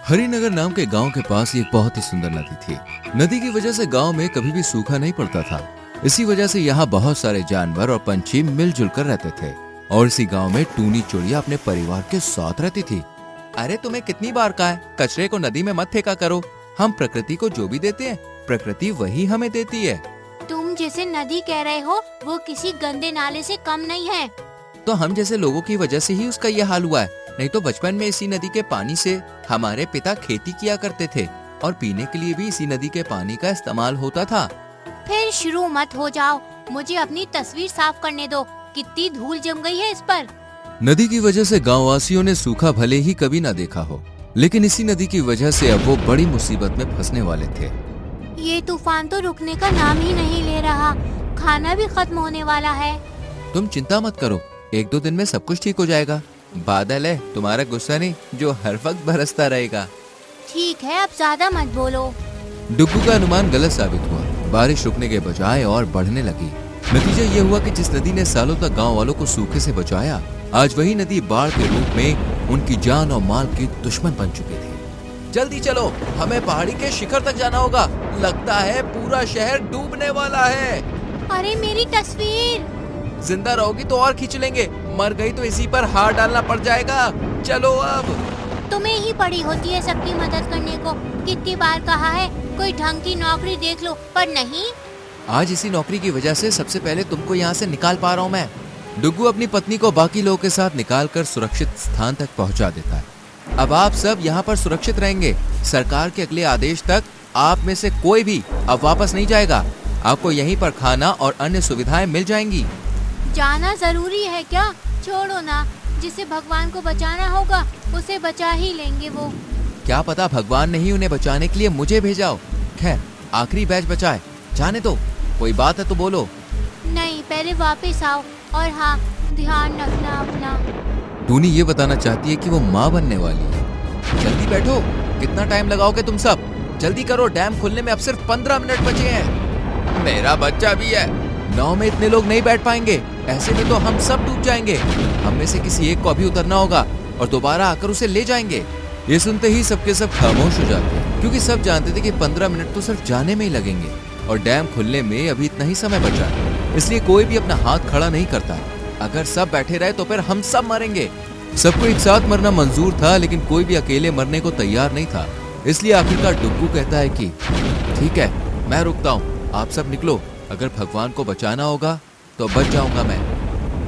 हरिनगर नाम के गांव के पास एक बहुत ही सुंदर नदी थी। नदी की वजह से गांव में कभी भी सूखा नहीं पड़ता था। इसी वजह से यहाँ बहुत सारे जानवर और पंछी मिलजुल कर रहते थे। और इसी गांव में टूनी चिड़िया अपने परिवार के साथ रहती थी। अरे तुम्हें कितनी बार कहा है, कचरे को नदी में मत फेंका करो। हम प्रकृति को जो भी देते हैं, प्रकृति वही हमें देती है। तुम जैसे नदी कह रहे हो, वो किसी गंदे नाले से कम नहीं है। तो हम जैसे लोगों की वजह से ही उसका ये हाल हुआ है। नहीं तो बचपन में इसी नदी के पानी से हमारे पिता खेती किया करते थे और पीने के लिए भी इसी नदी के पानी का इस्तेमाल होता था। फिर शुरू मत हो जाओ, मुझे अपनी तस्वीर साफ करने दो। कितनी धूल जम गई है इस पर। नदी की वजह से गाँव वासियों ने सूखा भले ही कभी न देखा हो, लेकिन इसी नदी की वजह से अब वो बड़ी मुसीबत में फंसने वाले थे। ये तूफान तो रुकने का नाम ही नहीं ले रहा। खाना भी खत्म होने वाला है। तुम चिंता मत करो, 1-2 दिन में सब कुछ ठीक हो जाएगा। बादल है, तुम्हारा गुस्सा नहीं जो हर वक्त बरसता रहेगा। ठीक है, अब ज्यादा मत बोलो। डुग्गू का अनुमान गलत साबित हुआ। बारिश रुकने के बजाय और बढ़ने लगी। नतीजा ये हुआ कि जिस नदी ने सालों तक गांव वालों को सूखे से बचाया, आज वही नदी बाढ़ के रूप में उनकी जान और माल की दुश्मन बन चुकी थी। जल्दी चलो, हमें पहाड़ी के शिखर तक जाना होगा। लगता है पूरा शहर डूबने वाला है। अरे मेरी तस्वीर। जिंदा रहोगी तो और खींच लेंगे, मर गई तो इसी पर हाथ डालना पड़ जाएगा। चलो अब। तुम्हें ही पड़ी होती है सबकी मदद करने को। कितनी बार कहा है कोई ढंग की नौकरी देख लो, पर नहीं। आज इसी नौकरी की वजह से सबसे पहले तुमको यहाँ से निकाल पा रहा हूँ मैं। डुग्गू अपनी पत्नी को बाकी लोगों के साथ निकालकर सुरक्षित स्थान तक पहुँचा देता है। अब आप सब यहाँ पर सुरक्षित रहेंगे। सरकार के अगले आदेश तक आप में से कोई भी अब वापस नहीं जाएगा। आपको यहीं पर खाना और अन्य सुविधाएं मिल जाएंगी। जाना जरूरी है क्या? छोड़ो ना, जिसे भगवान को बचाना होगा उसे बचा ही लेंगे वो। क्या पता भगवान ने ही उन्हें बचाने के लिए मुझे भेजा हो। खैर, आखिरी बैच बचाए, जाने दो। कोई बात है तो बोलो। नहीं, पहले वापस आओ, और हाँ, ध्यान रखना अपना। टूनी ये बताना चाहती है कि वो माँ बनने वाली है। जल्दी बैठो, कितना टाइम लगाओगे तुम सब? जल्दी करो, डैम खुलने में अब सिर्फ 15 मिनट बचे हैं। मेरा बच्चा भी है। नाव में इतने लोग नहीं बैठ पाएंगे, ऐसे में तो हम सब डूब जाएंगे। हम में से किसी एक को अभी उतरना होगा और दोबारा आकर उसे ले जाएंगे। ये सुनते ही सबके सब खामोश हो जाते हैं, क्योंकि सब जानते थे कि 15 मिनट तो सिर्फ जाने में ही लगेंगे और डैम खुलने में अभी इतना ही समय बचा है। इसलिए कोई भी अपना हाथ खड़ा नहीं करता। अगर सब बैठे रहे तो फिर हम सब मरेंगे। सबको एक साथ मरना मंजूर था, लेकिन कोई भी अकेले मरने को तैयार नहीं था। इसलिए आखिरकार डुग्गू कहता है कि ठीक है, मैं रुकता हूँ, आप सब निकलो। अगर भगवान को बचाना होगा तो बच जाऊंगा मैं।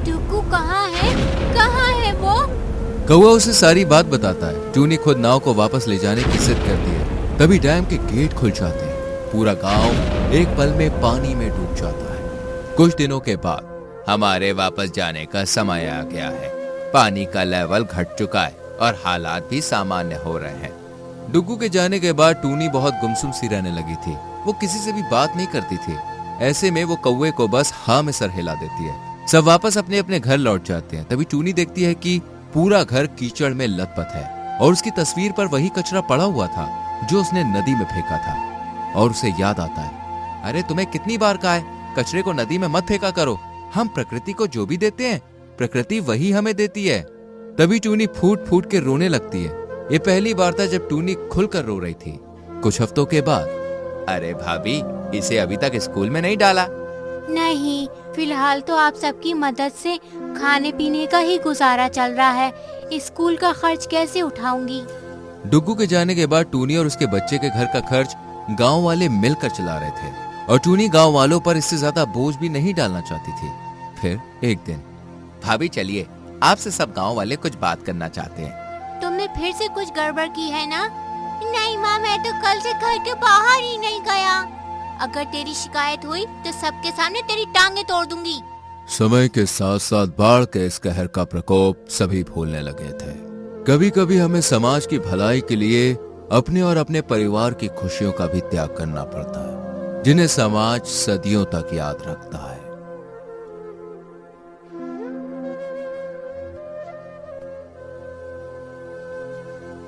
डुग्गू कहाँ है? कहाँ है वो? कौवा उसे सारी बात बताता है। टूनी खुद नाव को वापस ले जाने की जिद करती है। तभी डैम के गेट खुल जाते हैं। पूरा गांव एक पल में पानी में डूब जाता है। कुछ दिनों के बाद हमारे वापस जाने का समय आ गया है। पानी का लेवल घट चुका है और हालात भी सामान्य हो रहे हैं। डुग्गू के जाने के बाद टूनी बहुत गुमसुम सी रहने लगी थी। वो किसी से भी बात नहीं करती थी। ऐसे में वो कौवे को बस हाँ में सर हिला देती है। सब वापस अपने अपने घर लौट जाते हैं। तभी टूनी देखती है कि पूरा घर कीचड़ में लथपथ है और उसकी तस्वीर पर वही कचरा पड़ा हुआ था जो उसने नदी में फेंका था। और उसे याद आता है, अरे तुम्हें कितनी बार कहा है, कचरे को नदी में मत फेंका करो। हम प्रकृति को जो भी देते हैं, प्रकृति वही हमें देती है। तभी टूनी फूट फूट के रोने लगती है। ये पहली बार था जब टूनी खुलकर रो रही थी। कुछ हफ्तों के बाद, अरे भाभी, इसे अभी तक स्कूल में नहीं डाला? नहीं, फिलहाल तो आप सबकी मदद से खाने पीने का ही गुजारा चल रहा है। स्कूल का खर्च कैसे उठाऊंगी? डुग्गू के जाने के बाद टूनी और उसके बच्चे के घर का खर्च गांव वाले मिलकर चला रहे थे और टूनी गांव वालों पर इससे ज्यादा बोझ भी नहीं डालना चाहती थी। फिर एक दिन, भाभी चलिए, आपसे सब गांव वाले कुछ बात करना चाहते हैं। तुमने फिर से कुछ गड़बड़ की है ना? नहीं माँ, मैं तो कल से घर के बाहर ही नहीं गया। अगर तेरी शिकायत हुई तो सबके सामने तेरी टांगे तोड़ दूंगी। समय के साथ साथ बाढ़ के इस कहर का प्रकोप सभी भूलने लगे थे। कभी कभी हमें समाज की भलाई के लिए अपने और अपने परिवार की खुशियों का भी त्याग करना पड़ता है, जिन्हें समाज सदियों तक याद रखता है।